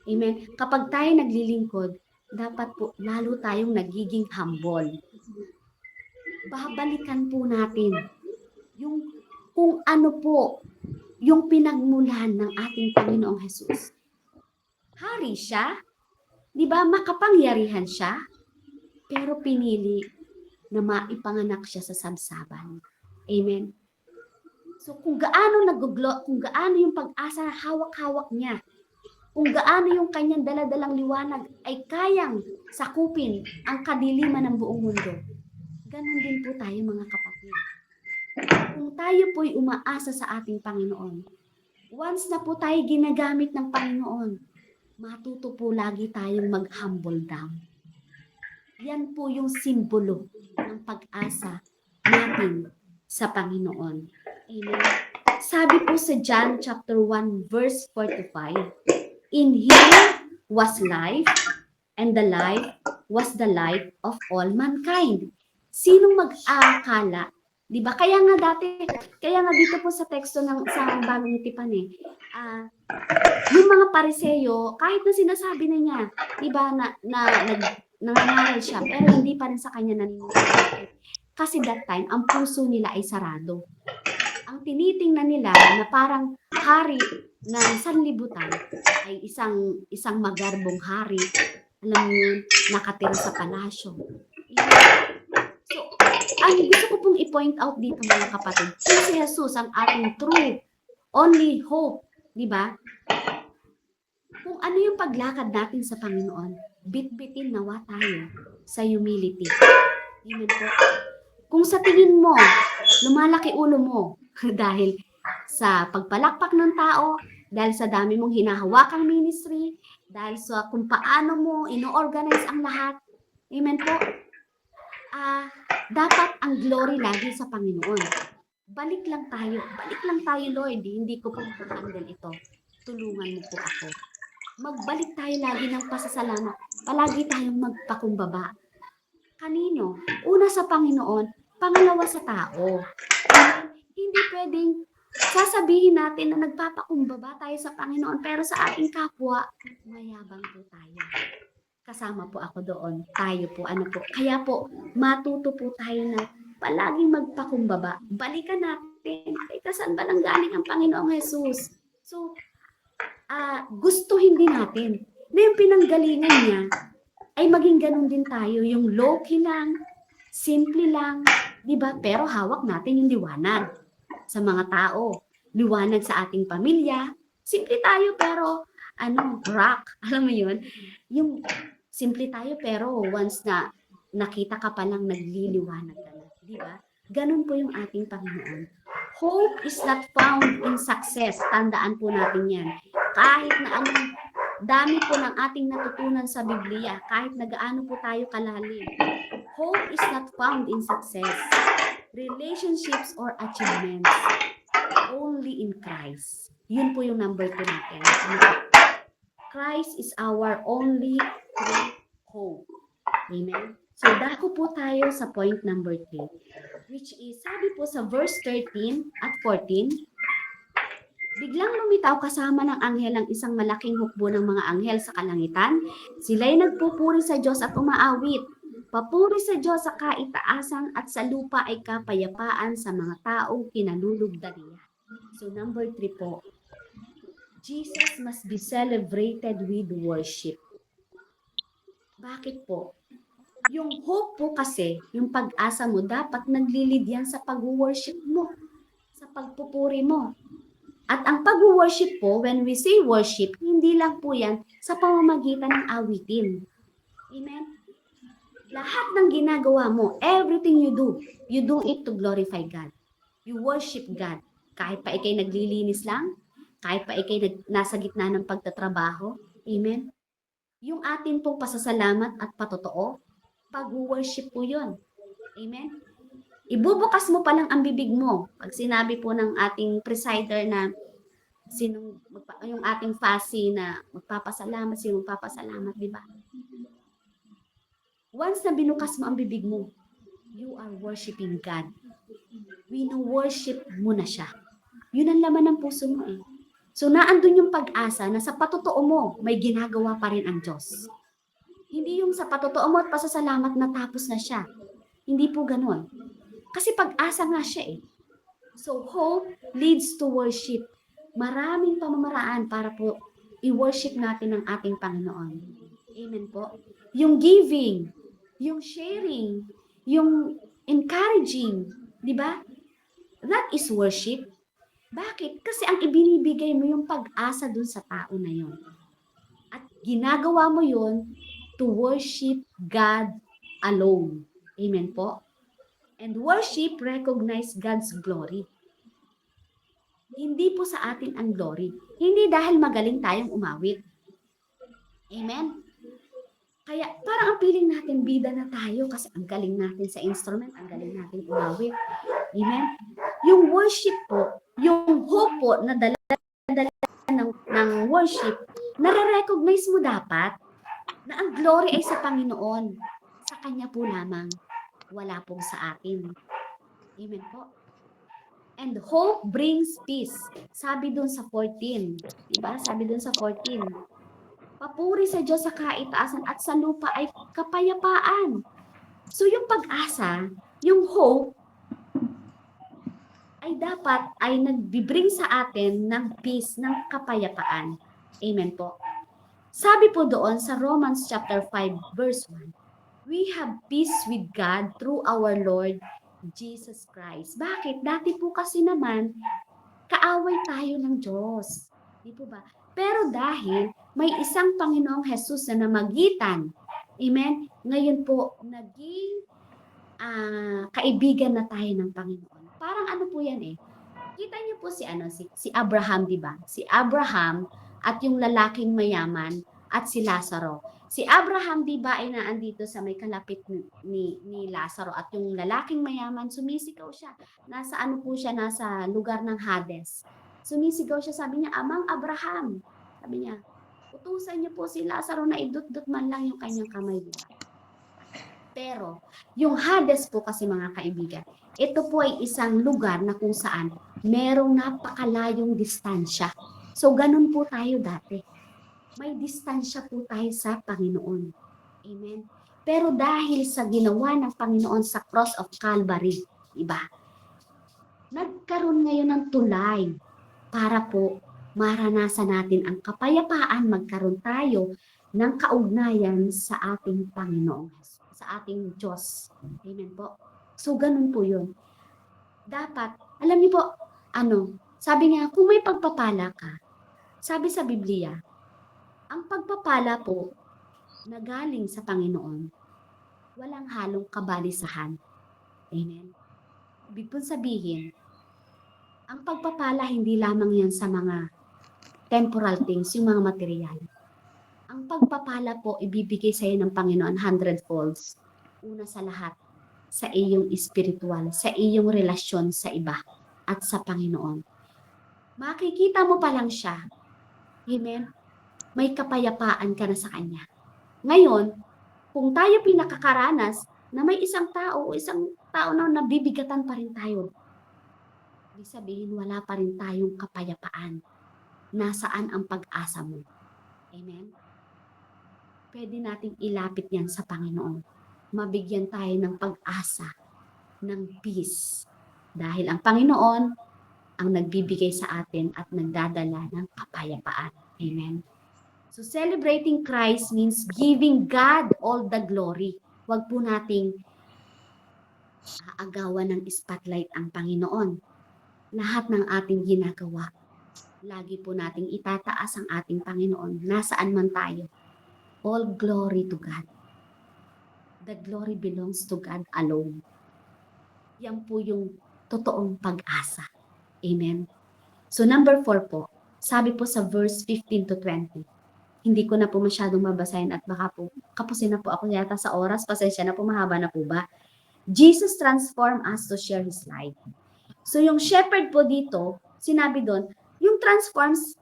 amen, kapag tayo naglilingkod, dapat po lalo tayong nagiging humble. Babalikan po natin yung kung ano po yung pinagmulan ng ating Panginoong Jesus. Hari siya, di ba, makapangyarihan siya, pero pinili na maipanganak siya sa sabsaban. Amen. So kung gaano yung pag-asa na hawak-hawak niya, kung gaano yung kanyang daladalang liwanag ay kayang sakupin ang kadiliman ng buong mundo, ganun din po tayo mga kapatid. Kung tayo po'y umaasa sa ating Panginoon, once na po tayo ginagamit ng Panginoon, matuto po lagi tayong mag-humble down. Yan po yung simbolo ng pag-asa natin sa Panginoon. Amen. Sabi po sa John chapter 1 verse 45, in Him was life, and the life was the light of all mankind. Sinong mag-aakala? Di ba? Kaya nga dito po sa teksto sa Bagong Tipan yung mga Pariseo, kahit na sinasabi na niya, di ba, nangangaral siya, pero hindi pa rin sa kanya naniniwala. Kasi that time, ang puso nila ay sarado. Ang tinitingnan nila na parang hari ng sanlibutan ay isang magarbong hari, alam mo yun, nakatira sa palasyo. So, ang gusto ko pong i-point out dito mga kapatid, si Jesus ang ating true, only hope, di ba? Kung ano yung paglakad natin sa Panginoon, bit-bitin nawa tayo sa humility. Amen po. Kung sa tingin mo, lumalaki ulo mo dahil sa pagpalakpak ng tao, dahil sa dami mong hinahawakang ministry, dahil sa kung paano mo ino-organize ang lahat, amen po, dapat ang glory lagi sa Panginoon. Balik lang tayo Lord, hindi ko po makahandle ito. Tulungan mo po ako. Magbalik tayo lagi ng pasasalamat. Palagi tayong magpakumbaba. Kanino? Una sa Panginoon, pangalawa sa tao. Hindi pwedeng sasabihin natin na nagpapakumbaba tayo sa Panginoon, pero sa ating kapwa, mayabang po tayo. Kasama po ako doon. Tayo po, ano po. Kaya po, matuto po tayo na palaging magpakumbaba. Balikan natin, saan ba nanggaling ang Panginoong Jesus? So, gustuhin din natin na yung pinanggalingan niya ay maging ganun din tayo. Yung low-key lang, simple lang, di ba? Pero hawak natin yung liwanag sa mga tao. Liwanag sa ating pamilya. Simple tayo pero rock. Alam mo yun? Yung simple tayo pero once na nakita ka pa lang nagliliwanag ka na. Di ba? Ganun po yung ating Panginoon. Hope is not found in success. Tandaan po natin yan. Kahit na anong dami po ng ating natutunan sa Biblia, kahit na gaano po tayo kalalim. Hope is not found in success, relationships, or achievements. Only in Christ. Yun po yung number 2 natin. Christ is our only true hope. Amen? So, dako po tayo sa point number 3, which is, sabi po sa verse 13 at 14, biglang lumitaw kasama ng anghel ang isang malaking hukbo ng mga anghel sa kalangitan. Sila'y nagpupuri sa Diyos at umaawit. Papuri sa Diyos sa kaitaasan at sa lupa ay kapayapaan sa mga taong kinalulugdan niya. So number 3 po, Jesus must be celebrated with worship. Bakit po? Yung hope po kasi, yung pag-asa mo, dapat naglilid yan sa pag-worship mo, sa pagpupuri mo. At ang pag-worship po, when we say worship, hindi lang po yan sa pamamagitan ng awitin. Amen? Lahat ng ginagawa mo, everything you do it to glorify God. You worship God. Kahit pa ikay naglilinis lang, kahit pa ikay nasa gitna ng pagtatrabaho. Amen? Yung atin pong pasasalamat at patotoo, pag-worship po yun. Amen? Ibubukas mo pa lang ang bibig mo. Pag sinabi po ng ating presider na yung ating fasi na magpapasalamat, sinong papasalamat, di ba? Once na binukas mo ang bibig mo, you are worshiping God. Wino-worship mo na siya. Yun ang laman ng puso mo eh. So naandun yung pag-asa na sa patotoo mo, may ginagawa pa rin ang Diyos. Hindi yung sa patotoo mo at pasasalamat na tapos na siya. Hindi po ganun. Kasi pag-asa nga siya eh. So hope leads to worship. Maraming pamamaraan para po i-worship natin ang ating Panginoon. Amen po. Yung giving, yung sharing, yung encouraging, di ba? That is worship. Bakit? Kasi ang ibinibigay mo yung pag-asa dun sa tao na yun. At ginagawa mo yun to worship God alone. Amen po. And worship recognize God's glory. Hindi po sa atin ang glory. Hindi dahil magaling tayong umawit. Amen? Kaya parang ang feeling natin, bida na tayo kasi ang galing natin sa instrument, ang galing natin umawit. Amen? Yung worship po, yung hope po na dala ng worship, nare-recognize mo dapat na ang glory ay sa Panginoon. Sa Kanya po lamang. Wala pong sa atin. Amen po. And hope brings peace. Sabi dun sa 14. Diba? Sabi dun sa 14. Papuri sa Diyos sa kaitaasan at sa lupa ay kapayapaan. So yung pag-asa, yung hope, ay dapat ay nagbibring sa atin ng peace, ng kapayapaan. Amen po. Sabi po doon sa Romans chapter 5 verse 1, we have peace with God through our Lord Jesus Christ. Bakit? Dati po kasi naman, kaaway tayo ng Diyos. Di po ba? Pero dahil may isang Panginoong Jesus na namagitan, amen, ngayon po, naging kaibigan na tayo ng Panginoon. Parang ano po yan eh. Kita niyo po si Abraham, di ba? Si Abraham at yung lalaking mayaman at si Lazaro. Si Abraham, di ba, ay naandito sa may kalapit ni Lazaro at yung lalaking mayaman, sumisigaw siya. Nasa nasa lugar ng Hades. Sumisigaw siya, sabi niya, Amang Abraham. Sabi niya, utusan niyo po si Lazaro na idut-dut man lang yung kanyang kamay, di ba? Pero, yung Hades po kasi mga kaibigan, ito po ay isang lugar na kung saan merong napakalayong distansya. So, ganun po tayo dati. May distansya po tayo sa Panginoon. Amen. Pero dahil sa ginawa ng Panginoon sa cross of Calvary, iba, nagkaroon ngayon ng tulay para po maranasan natin ang kapayapaan, magkaroon tayo ng kaugnayan sa ating Panginoon, sa ating Diyos. Amen po. So, ganun po yun. Dapat, alam niyo po, sabi nga, kung may pagpapala ka, sabi sa Biblia, ang pagpapala po na galing sa Panginoon, walang halong kabalisahan. Amen. Ibig po sabihin, ang pagpapala hindi lamang yan sa mga temporal things, yung mga material. Ang pagpapala po, ibibigay sa iyo ng Panginoon 100-folds. Una sa lahat, sa iyong spiritual, sa iyong relasyon sa iba at sa Panginoon. Makikita mo pa lang siya. Amen? May kapayapaan ka na sa Kanya. Ngayon, kung tayo pinakakaranas na may isang tao na nabibigatan pa rin tayo, ibig sabihin wala pa rin tayong kapayapaan. Nasaan ang pag-asa mo? Amen? Pwede nating ilapit yan sa Panginoon. Mabigyan tayo ng pag-asa, ng peace. Dahil ang Panginoon ang nagbibigay sa atin at nagdadala ng kapayapaan. Amen? So celebrating Christ means giving God all the glory. Huwag po nating aagawan ng spotlight ang Panginoon. Lahat ng ating ginagawa, lagi po nating itataas ang ating Panginoon. Nasaan man tayo. All glory to God. The glory belongs to God alone. Yan po yung totoong pag-asa. Amen. So number 4 po, sabi po sa verse 15 to 20. Hindi ko na po masyadong mabasahin at baka po kapusin na po ako yata sa oras. Pasensya na po, mahaba na po ba? Jesus transformed us to share His life. So yung shepherd po dito, sinabi doon, yung transforms,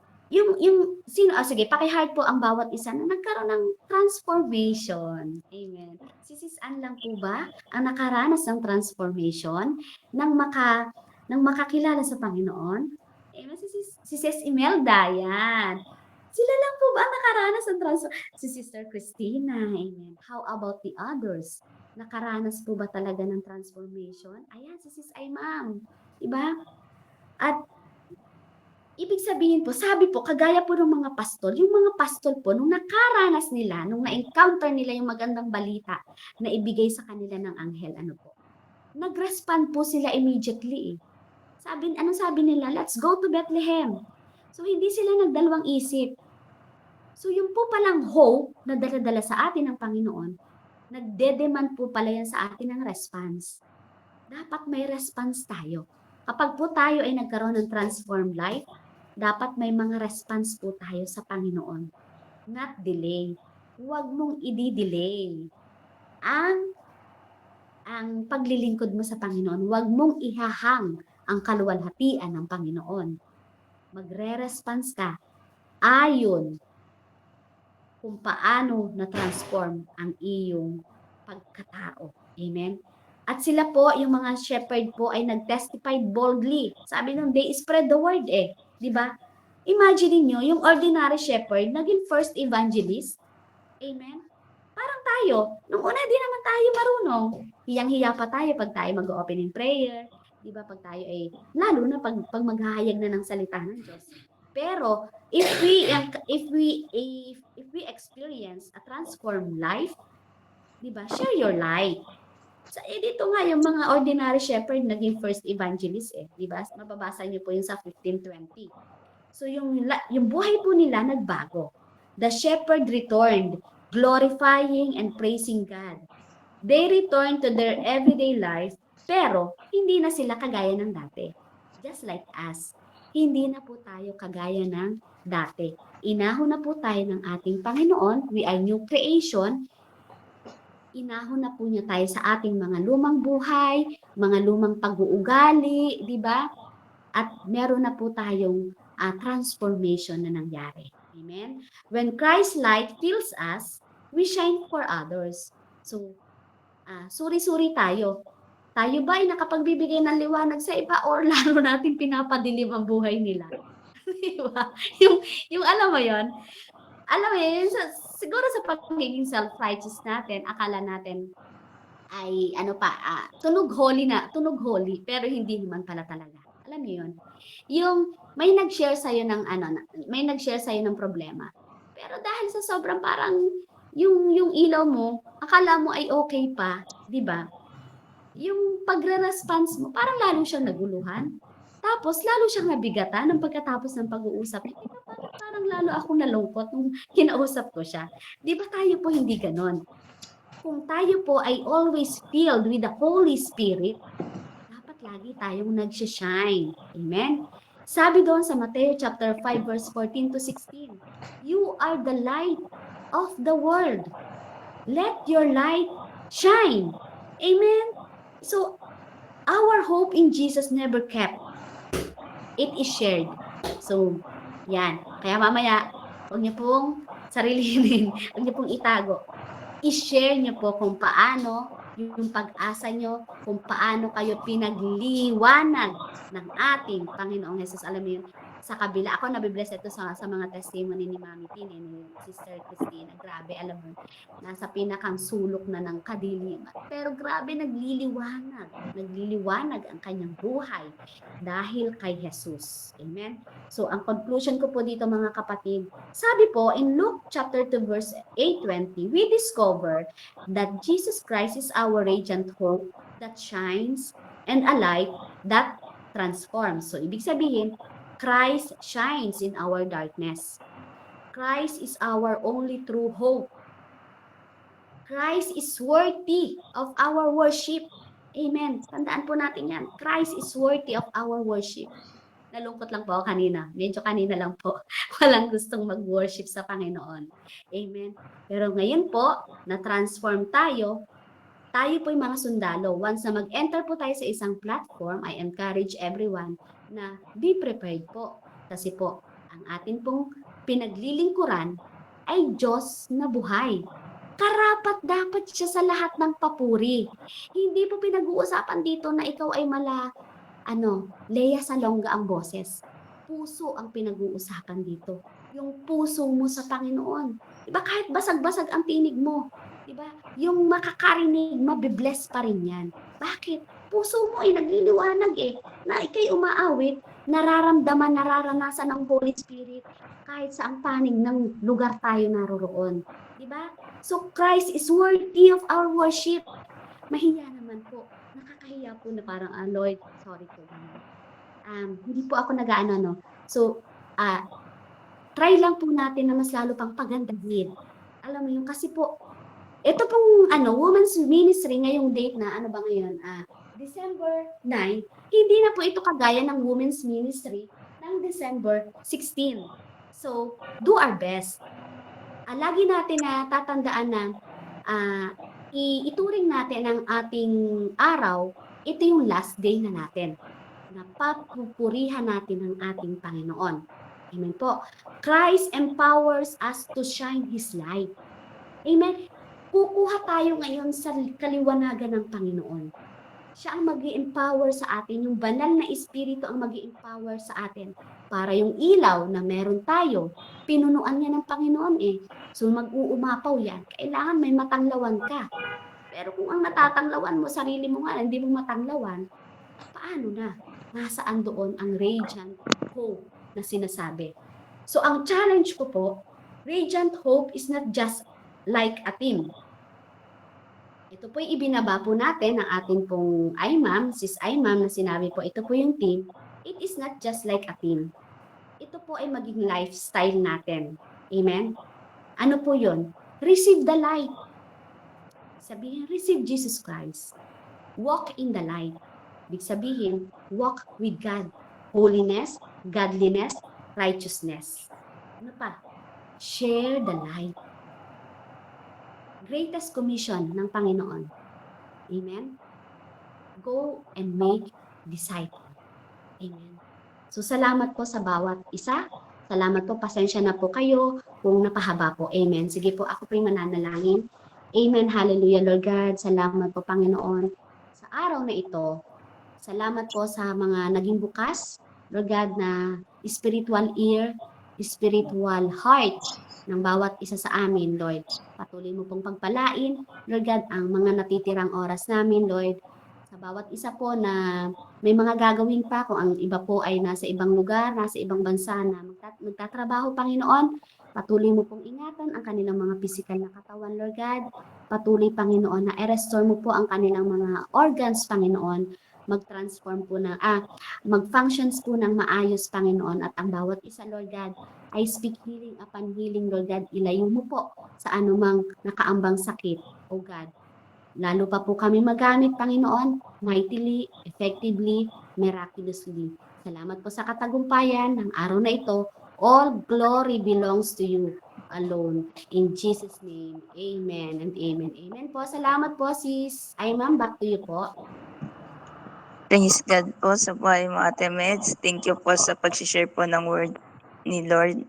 sige, paki-heart po ang bawat isa na nagkaroon ng transformation. Amen. Si Sis Ann lang po ba ang nakaranas ng transformation nang makakilala sa Panginoon? Amen. Si Sis Imelda, yan. Sila lang po ba ang nakaranas ng transformation? Si Sister Christina, amen. How about the others? Nakaranas po ba talaga ng transformation? Ayan, si Sis ay ma'am. Diba? At ibig sabihin po, sabi po, kagaya po ng mga pastol, yung mga pastol po, nung nakaranas nila, nung na-encounter nila yung magandang balita na ibigay sa kanila ng anghel, nag-respond po sila immediately. Anong sabi nila? Let's go to Bethlehem. So, hindi sila nagdalawang isip. So, yung po palang hope na dala-dala sa atin ng Panginoon, nagde-demand po pala yan sa atin ng response. Dapat may response tayo. Kapag po tayo ay nagkaroon ng transformed life, dapat may mga response po tayo sa Panginoon. Not delay. Huwag mong i-delay ang paglilingkod mo sa Panginoon. Huwag mong ihahang ang kaluwalhatian ng Panginoon. Magre-response ka ayon kung paano na-transform ang iyong pagkatao. Amen? At sila po, yung mga shepherd po ay nag-testify boldly. Sabi nung, they spread the word di ba? Imagine niyo yung ordinary shepherd naging first evangelist. Amen? Parang tayo, nung una di naman tayo marunong. Hiyang-hiya pa tayo pag tayo mag-opening prayer. Di ba? Pag tayo ay, lalo na pag maghahayag na ng salita ng Diyos. Pero if we experience a transformed life, 'di ba? Share your life. So dito nga yung mga ordinary shepherd naging first evangelist 'di ba? Mababasa niyo po yung sa 15:20. So yung buhay po nila nagbago. The shepherd returned, glorifying and praising God. They returned to their everyday life, pero hindi na sila kagaya ng dati. Just like us. Hindi na po tayo kagaya ng dati. Inahon na po tayo ng ating Panginoon. We are new creation. Inahon na po niya tayo sa ating mga lumang buhay, mga lumang pag-uugali, di ba? At meron na po tayong transformation na nangyari. Amen? When Christ's light fills us, we shine for others. So, suri-suri tayo. Tayo ba ay nakapagbibigay ng liwanag sa iba or lalo natin pinapadilim ang buhay nila? Di ba? Yung alam mo yon, alam mo yun, siguro sa pagiging self-righteous natin, akala natin ay ano pa, tunog holy, pero hindi naman pala talaga. Alam mo yun? Yung may nag-share sa'yo ng may nag-share sa'yo ng problema. Pero dahil sa sobrang parang yung ilaw mo, akala mo ay okay pa, di ba? Yung pagre-response mo, parang lalo siyang naguluhan. Tapos, lalo siyang nabigatan ng pagkatapos ng pag-uusap. Di ba parang lalo ako nalungkot nung kinausap ko siya. Di ba tayo po hindi ganon? Kung tayo po ay always filled with the Holy Spirit, dapat lagi tayong nag-shine. Amen? Sabi doon sa Matthew chapter 5 verse 14 to 16, you are the light of the world. Let your light shine. Amen? So, our hope in Jesus never kept. It is shared. So, yan. Kaya mamaya, huwag niyo pong sarilinin, huwag niyo pong itago. I-share niyo po kung paano yung pag-asa niyo, kung paano kayo pinagliwanag ng ating Panginoong Hesus. Alam mo yun, sa kabila, ako nabibless ito sa mga testimony ni Mami Tine, ni Sister Christina. Grabe, alam mo, nasa pinakang sulok na ng kadiliman. Pero grabe, nagliliwanag ang kanyang buhay dahil kay Jesus. Amen? So, ang conclusion ko po dito mga kapatid, sabi po in Luke chapter 2 verse 8:20, we discover that Jesus Christ is our radiant hope that shines and a light that transforms. So, ibig sabihin, Christ shines in our darkness. Christ is our only true hope. Christ is worthy of our worship. Amen. Tandaan po natin yan. Christ is worthy of our worship. Nalungkot lang po ako kanina. Medyo kanina lang po. Walang gustong mag-worship sa Panginoon. Amen. Pero ngayon po, na-transform tayo. Tayo po yung mga sundalo. Once na mag-enter po tayo sa isang platform, I encourage everyone na be prepared po. Kasi po, ang atin pong pinaglilingkuran ay Diyos na buhay. Karapat dapat siya sa lahat ng papuri. Hindi po pinag-uusapan dito na ikaw ay Lea Salonga ang boses. Puso ang pinag-uusapan dito. Yung puso mo sa Panginoon. Diba kahit basag-basag ang tinig mo, diba? Yung makakarinig, mabibless pa rin yan. Bakit? Puso mo ay nagliliwanag na ikay umaawit, nararanasan ng Holy Spirit kahit sa ang panig ng lugar tayo naroroon. Diba? So Christ is worthy of our worship. Mahiya naman po. Nakakahiya po na parang, Lord, sorry po. Hindi po ako nag-ano. So, try lang po natin na mas lalo pang pagandahin. Alam mo yun, kasi po, ito pong women's ministry ngayong date na, ano ba ngayon? December 9, hindi na po ito kagaya ng women's ministry ng December 16. So, do our best. Lagi natin na tatandaan na ituring natin ang ating araw, ito yung last day na natin. Napapupurihan natin ang ating Panginoon. Amen po. Christ empowers us to shine His light. Amen. Kukuha tayo ngayon sa kaliwanagan ng Panginoon. Siya ang mag-i-empower sa atin, yung banal na espiritu ang mag-i-empower sa atin para yung ilaw na meron tayo, pinunuan niya ng Panginoon So mag-uumapaw yan. Kailangan may matanglawan ka. Pero kung ang natatanglawan mo, sarili mo nga, hindi mo matanglawan, paano na? Nasaan doon ang radiant hope na sinasabi? So ang challenge ko po, radiant hope is not just like a team. Ito po yung ibinaba po natin ng ating pong IMAM, sis IMAM na sinabi po, ito po yung team. It is not just like a team. Ito po ay maging lifestyle natin. Amen? Ano po yun? Receive the light. Sabihin, receive Jesus Christ. Walk in the light. Ibig sabihin, walk with God. Holiness, godliness, righteousness. Ano pa? Share the light. Greatest commission ng Panginoon. Amen? Go and make disciples. Amen. So, salamat po sa bawat isa. Salamat po, pasensya na po kayo kung napahaba po. Amen. Sige po, ako po yung mananalangin. Amen. Hallelujah, Lord God. Salamat po, Panginoon, sa araw na ito. Salamat po sa mga naging bukas, Lord God, na spiritual ear, spiritual heart ng bawat isa sa amin, Lord. Patuloy mo pong pagpalain, Lord God, ang mga natitirang oras namin, Lord. Sa bawat isa po na may mga gagawin pa, kung ang iba po ay nasa ibang lugar, nasa ibang bansa na magtatrabaho, Panginoon, patuloy mo pong ingatan ang kanilang mga pisikal na katawan, Lord God. Patuloy, Panginoon, na i-restore mo po ang kanilang mga organs, Panginoon. Mag-transform po mag-functions po ng maayos, Panginoon. At ang bawat isa, Lord God, I speak healing upon healing, Lord God. Ilayo mo po sa anumang nakaambang sakit, O God. Lalo pa po kami magamit, Panginoon, mightily, effectively, miraculously. Salamat po sa katagumpayan ng araw na ito. All glory belongs to you alone. In Jesus' name, amen and amen. Amen po. Salamat po, sis. Ay, ma'am, back to you po. Praise God po sa buhay mo, Ate Meds. Thank you po sa pag-share po ng word ni Lord.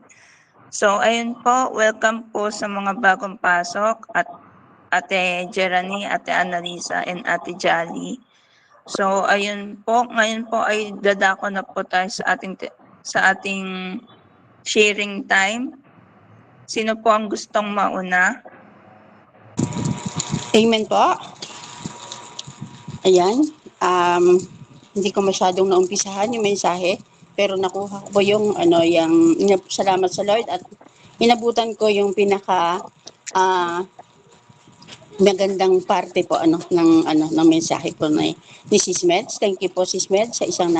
So, ayun po, welcome po sa mga bagong pasok at Ate Jerani, Ate Annalisa, and Ate Jolly. So, ayun po, ngayon po ay dadako na po tayo sa ating sharing time. Sino po ang gustong mauna? Amen po. Ayan. Hindi ko masyadong naumpisahan yung mensahe, pero nakuha ko yung salamat sa Lord at inabutan ko yung pinaka magandang parte po ng mensahe ko ni Sis Meds. Thank you po Sis Meds sa isang